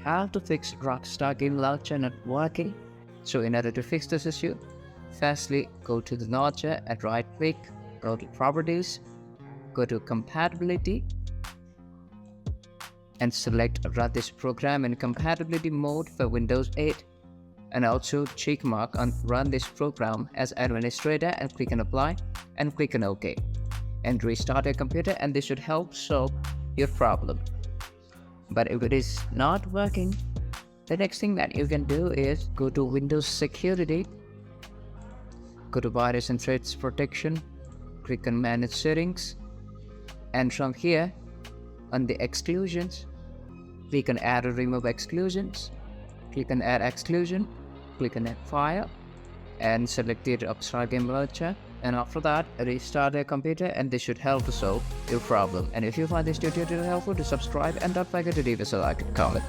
how to fix Rockstar Game Launcher not working. So in order to fix this issue, firstly go to the launcher and right click, go to properties, go to compatibility and select run this program in compatibility mode for Windows 8, and also check mark on run this program as administrator and click on apply and click on OK, and restart your computer, and this should help solve your problem. But if it is not working, the next thing that you can do is go to Windows Security, go to Virus and Threats Protection, click on Manage Settings, and from here on the exclusions, click on Add or Remove Exclusions, click on Add Exclusion, click on Add File, and select the Rockstar Game Launcher, and after that restart your computer, and this should help to solve your problem. And if you find this tutorial helpful, to subscribe and don't forget to leave us a like and comment.